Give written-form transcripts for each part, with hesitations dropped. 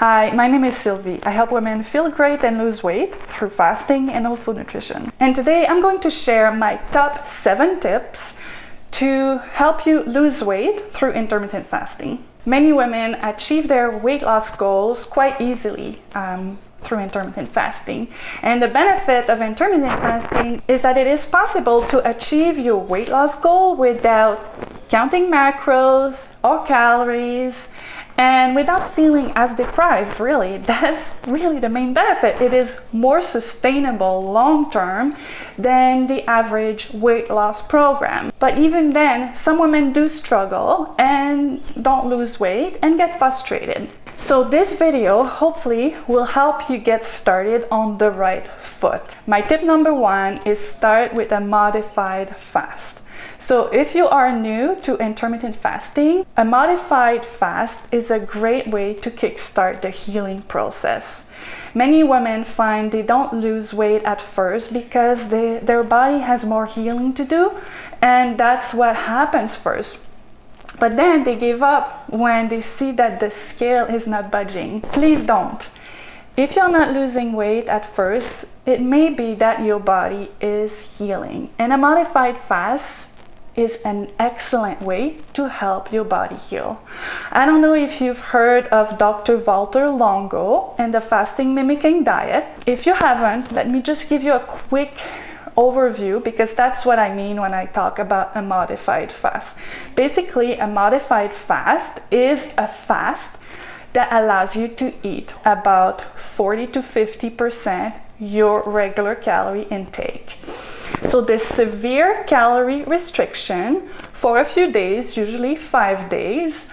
Hi, my name is Sylvie. I help women feel great and lose weight through fasting and whole food nutrition. And today I'm going to share my top 7 tips to help you lose weight through intermittent fasting. Many women achieve their weight loss goals quite easily through intermittent fasting. And the benefit of intermittent fasting is that it is possible to achieve your weight loss goal without counting macros or calories and without feeling as deprived, really. That's really the main benefit. It is more sustainable long term than the average weight loss program. But even then, some women do struggle and don't lose weight and get frustrated. So this video hopefully will help you get started on the right foot. My tip number 1 is start with a modified fast. So if you are new to intermittent fasting, a modified fast is a great way to kickstart the healing process. Many women find they don't lose weight at first because their body has more healing to do, and that's what happens first. But then they give up when they see that the scale is not budging. Please don't. If you're not losing weight at first, it may be that your body is healing. And a modified fast is an excellent way to help your body heal. I don't know if you've heard of Dr. Walter Longo and the fasting mimicking diet. If you haven't, let me just give you a quick overview, because that's what I mean when I talk about a modified fast. Basically, a modified fast is a fast that allows you to eat about 40 to 50% your regular calorie intake. So this severe calorie restriction for a few days, usually 5 days,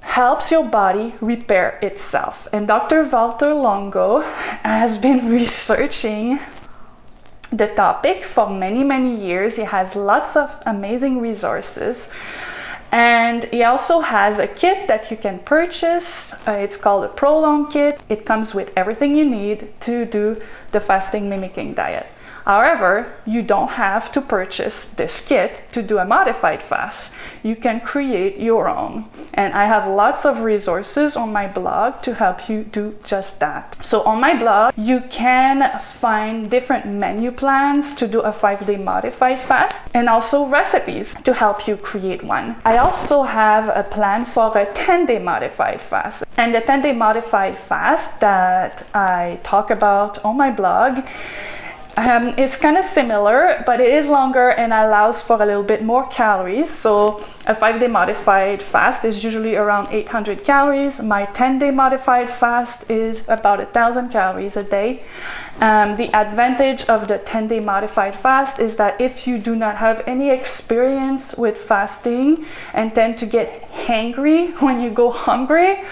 helps your body repair itself. And Dr. Walter Longo has been researching the topic for many years. He has lots of amazing resources. And he also has a kit that you can purchase. It's called a Prolong kit. It comes with everything you need to do the fasting mimicking diet. However, you don't have to purchase this kit to do a modified fast. You can create your own. And I have lots of resources on my blog to help you do just that. So on my blog, you can find different menu plans to do a 5-day modified fast and also recipes to help you create one. I also have a plan for a 10-day modified fast. And the 10-day modified fast that I talk about on my blog it's kind of similar, but it is longer and allows for a little bit more calories. So a 5-day modified fast is usually around 800 calories. My 10-day modified fast is about 1,000 calories a day. The advantage of the 10-day modified fast is that if you do not have any experience with fasting and tend to get hangry when you go hungry,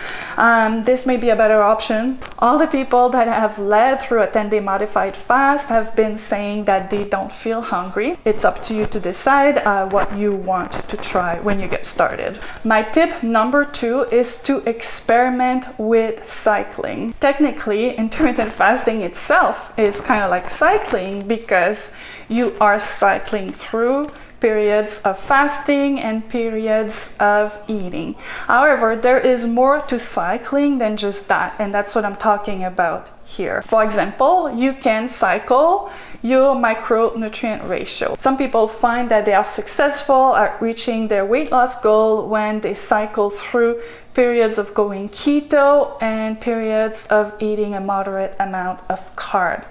this may be a better option. All the people that have led through a 10-day modified fast have been saying that they don't feel hungry. It's up to you to decide what you want to try when you get started. My tip number 2 is to experiment with cycling. Technically, intermittent fasting itself is kind of like cycling because you are cycling through periods of fasting and periods of eating. However, there is more to cycling than just that, and that's what I'm talking about here. For example, you can cycle your micronutrient ratio. Some people find that they are successful at reaching their weight loss goal when they cycle through periods of going keto and periods of eating a moderate amount of carbs.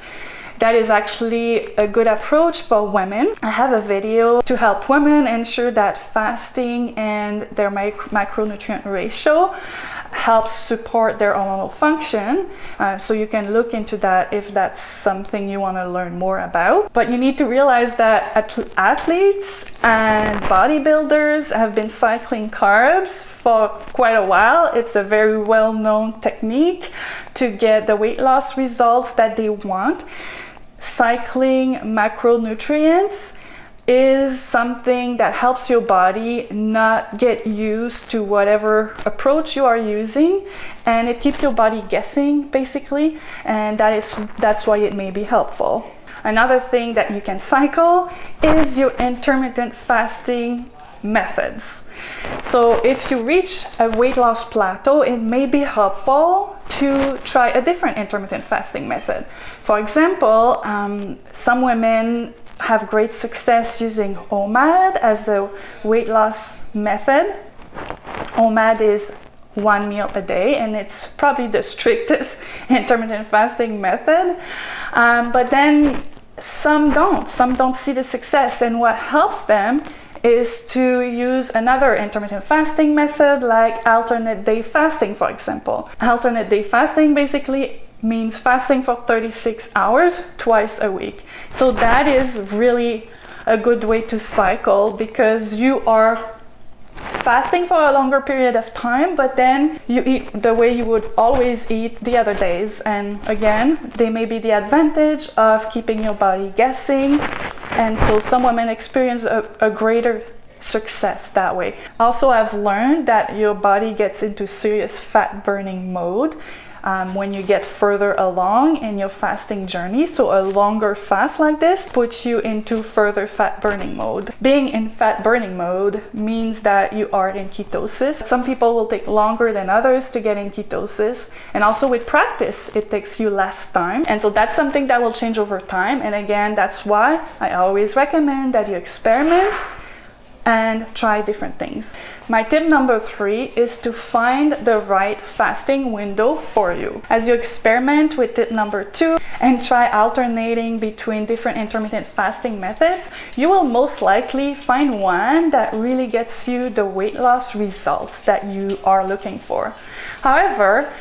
That is actually a good approach for women. I have a video to help women ensure that fasting and their macronutrient ratio helps support their hormonal function. So you can look into that if that's something you want to learn more about. But you need to realize that athletes and bodybuilders have been cycling carbs for quite a while. It's a very well-known technique to get the weight loss results that they want. Cycling macronutrients is something that helps your body not get used to whatever approach you are using, and it keeps your body guessing basically, and that's why it may be helpful. Another thing that you can cycle is your intermittent fasting methods. So if you reach a weight loss plateau, it may be helpful to try a different intermittent fasting method. For example, some women have great success using OMAD as a weight loss method. OMAD is 1 meal a day, and it's probably the strictest intermittent fasting method. But then some don't see the success, and what helps them is to use another intermittent fasting method like alternate day fasting, for example. Alternate day fasting basically means fasting for 36 hours twice a week. So that is really a good way to cycle, because you are fasting for a longer period of time, but then you eat the way you would always eat the other days. And again, there may be the advantage of keeping your body guessing, and so some women experience a greater success that way. Also, I've learned that your body gets into serious fat burning mode when you get further along in your fasting journey. So a longer fast like this puts you into further fat burning mode. Being in fat burning mode means that you are in ketosis. Some people will take longer than others to get in ketosis, and also with practice it takes you less time, and so that's something that will change over time. And again, that's why I always recommend that you experiment and try different things. My tip number 3 is to find the right fasting window for you. As you experiment with tip number 2 and try alternating between different intermittent fasting methods, you will most likely find one that really gets you the weight loss results that you are looking for. However,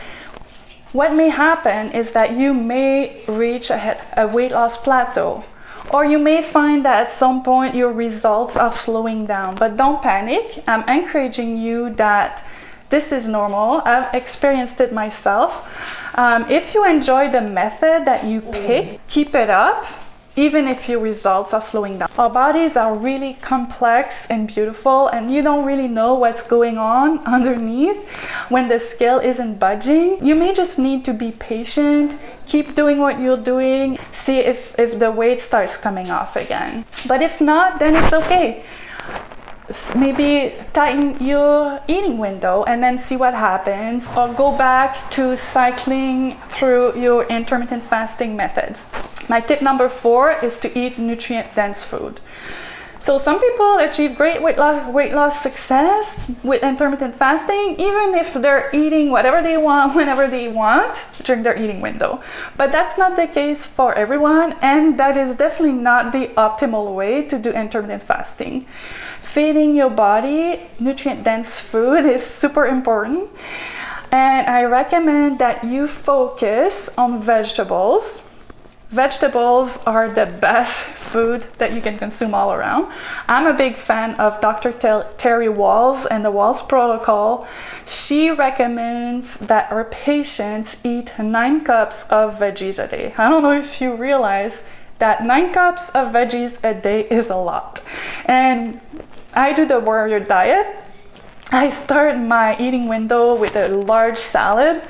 what may happen is that you may reach a weight loss plateau, or you may find that at some point your results are slowing down. But don't panic. I'm encouraging you that this is normal. I've experienced it myself. If you enjoy the method that you pick, keep it up, even if your results are slowing down. Our bodies are really complex and beautiful, and you don't really know what's going on underneath when the scale isn't budging. You may just need to be patient, keep doing what you're doing, see if the weight starts coming off again. But if not, then it's okay. Maybe tighten your eating window and then see what happens, or go back to cycling through your intermittent fasting methods. My tip number 4 is to eat nutrient-dense food. So some people achieve great weight loss success with intermittent fasting, even if they're eating whatever they want, whenever they want, during their eating window. But that's not the case for everyone, and that is definitely not the optimal way to do intermittent fasting. Feeding your body nutrient-dense food is super important, and I recommend that you focus on vegetables. Vegetables are the best food that you can consume all around. I'm a big fan of Dr. Terry Wahls and the Wahls Protocol. She recommends that her patients eat 9 cups of veggies a day. I don't know if you realize that 9 cups of veggies a day is a lot. And I do the warrior diet. I start my eating window with a large salad.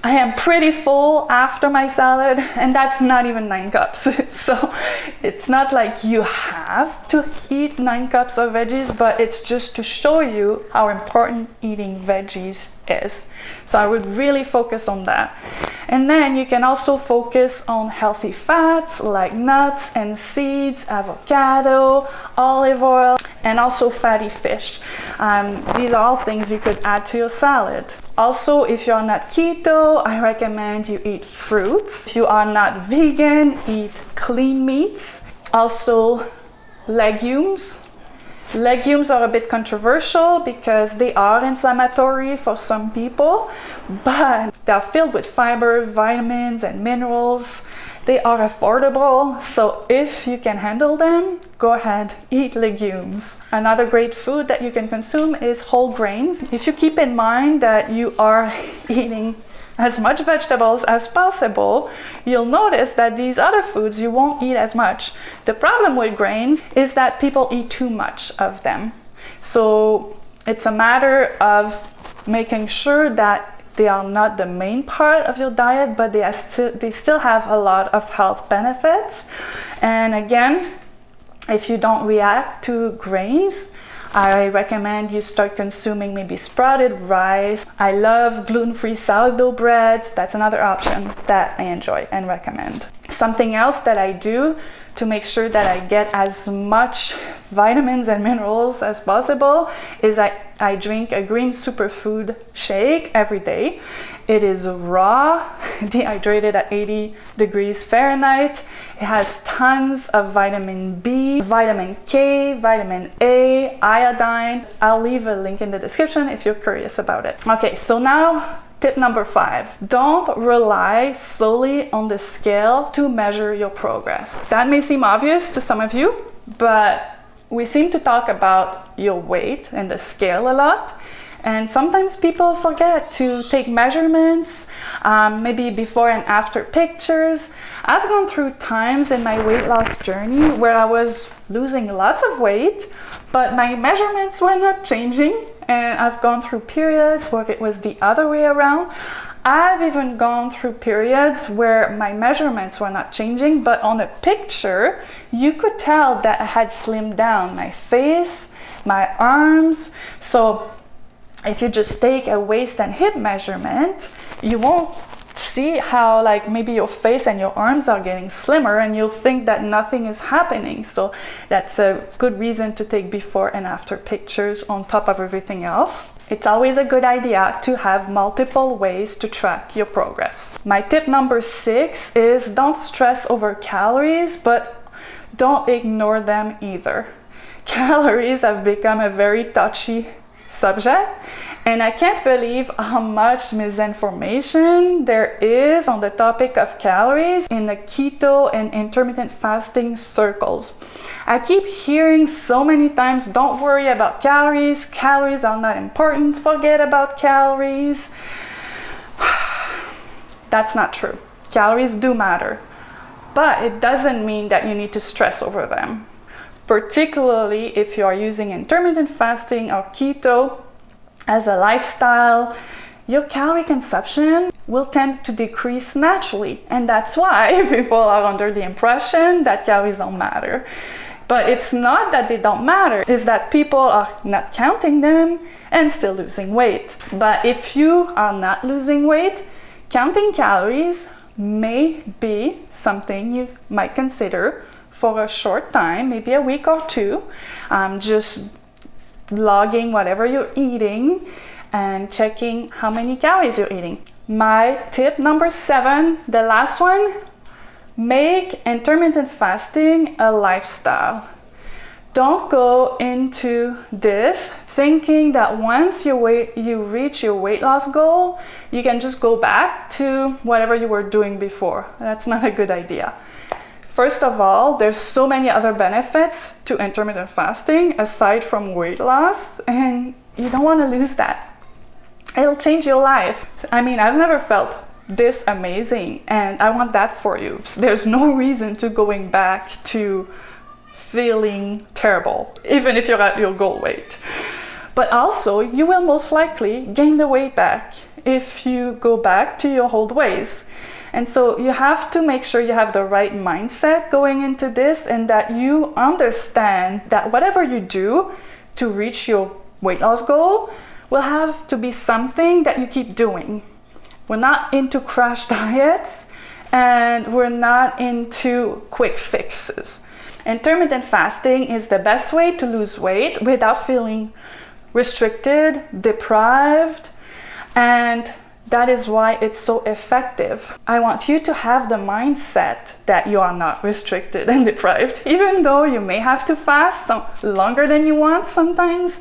I am pretty full after my salad, and that's not even 9 cups. So it's not like you have to eat 9 cups of veggies, but it's just to show you how important eating veggies is. So I would really focus on that. And then you can also focus on healthy fats like nuts and seeds, avocado, olive oil, and also fatty fish. These are all things you could add to your salad. Also, if you're not keto, I recommend you eat fruits. If you are not vegan, eat clean meats. Also, legumes. Legumes are a bit controversial because they are inflammatory for some people, but they're filled with fiber, vitamins, and minerals. They are affordable, so if you can handle them, go ahead, eat legumes. Another great food that you can consume is whole grains. If you keep in mind that you are eating as much vegetables as possible, you'll notice that these other foods you won't eat as much. The problem with grains is that people eat too much of them. So it's a matter of making sure that they are not the main part of your diet, but they still have a lot of health benefits. And again, if you don't react to grains, I recommend you start consuming maybe sprouted rice. I love gluten-free sourdough breads. That's another option that I enjoy and recommend. Something else that I do to make sure that I get as much vitamins and minerals as possible is I drink a green superfood shake every day. It is raw, dehydrated at 80 degrees Fahrenheit. It has tons of vitamin B, vitamin K, vitamin A, iodine. I'll leave a link in the description if you're curious about it. Okay, so now tip number 5, don't rely solely on the scale to measure your progress. That may seem obvious to some of you, but we seem to talk about your weight and the scale a lot. And sometimes people forget to take measurements, maybe before and after pictures. I've gone through times in my weight loss journey where I was losing lots of weight, but my measurements were not changing. And I've gone through periods where it was the other way around. I've even gone through periods where my measurements were not changing, but on a picture, you could tell that I had slimmed down my face, my arms. So if you just take a waist and hip measurement, you won't see how like maybe your face and your arms are getting slimmer, and you'll think that nothing is happening. So that's a good reason to take before and after pictures on top of everything else. It's always a good idea to have multiple ways to track your progress. My tip number 6 is don't stress over calories, but don't ignore them either. Calories have become a very touchy subject, and I can't believe how much misinformation there is on the topic of calories in the keto and intermittent fasting circles. I keep hearing so many times, don't worry about calories, calories are not important, forget about calories. That's not true. Calories do matter, but it doesn't mean that you need to stress over them. Particularly if you are using intermittent fasting or keto as a lifestyle, your calorie consumption will tend to decrease naturally. And that's why people are under the impression that calories don't matter. But it's not that they don't matter, it's that people are not counting them and still losing weight. But if you are not losing weight, counting calories may be something you might consider for a short time, maybe a week or two, just logging whatever you're eating and checking how many calories you're eating. My tip number 7, the last one, make intermittent fasting a lifestyle. Don't go into this thinking that once you reach your weight loss goal, you can just go back to whatever you were doing before. That's not a good idea. First of all, there's so many other benefits to intermittent fasting aside from weight loss, and you don't want to lose that. It'll change your life. I mean, I've never felt this amazing, and I want that for you. There's no reason to going back to feeling terrible, even if you're at your goal weight. But also, you will most likely gain the weight back if you go back to your old ways. And so you have to make sure you have the right mindset going into this, and that you understand that whatever you do to reach your weight loss goal will have to be something that you keep doing. We're not into crash diets, and we're not into quick fixes. Intermittent fasting is the best way to lose weight without feeling restricted, deprived, and that is why it's so effective. I want you to have the mindset that you are not restricted and deprived, even though you may have to fast longer than you want sometimes.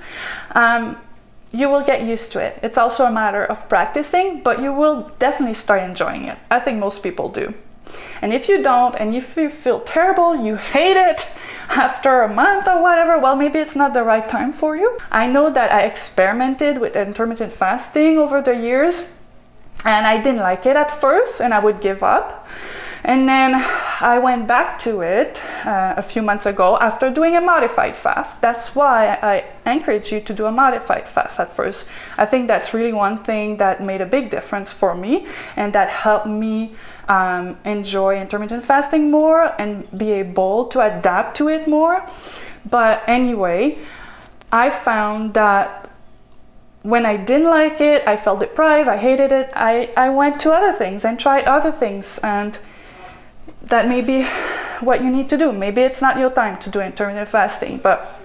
You will get used to it. It's also a matter of practicing, but you will definitely start enjoying it. I think most people do. And if you don't, and if you feel terrible, you hate it after a month or whatever, well, maybe it's not the right time for you. I know that I experimented with intermittent fasting over the years, and I didn't like it at first, and I would give up. And then I went back to it a few months ago after doing a modified fast. That's why I encourage you to do a modified fast at first. I think that's really one thing that made a big difference for me, and that helped me enjoy intermittent fasting more and be able to adapt to it more. But anyway, I found that when I didn't like it, I felt deprived, I hated it, I went to other things and tried other things, and that may be what you need to do. Maybe it's not your time to do intermittent fasting, but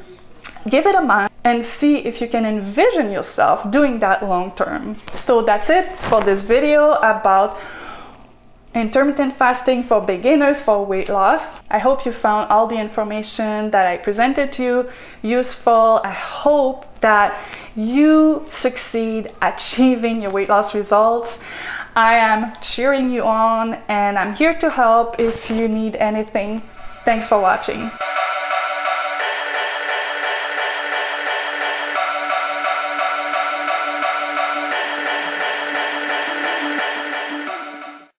give it a month and see if you can envision yourself doing that long term. So that's it for this video about intermittent fasting for beginners for weight loss. I hope you found all the information that I presented to you useful. I hope that you succeed achieving your weight loss results. I am cheering you on, and I'm here to help if you need anything. Thanks for watching.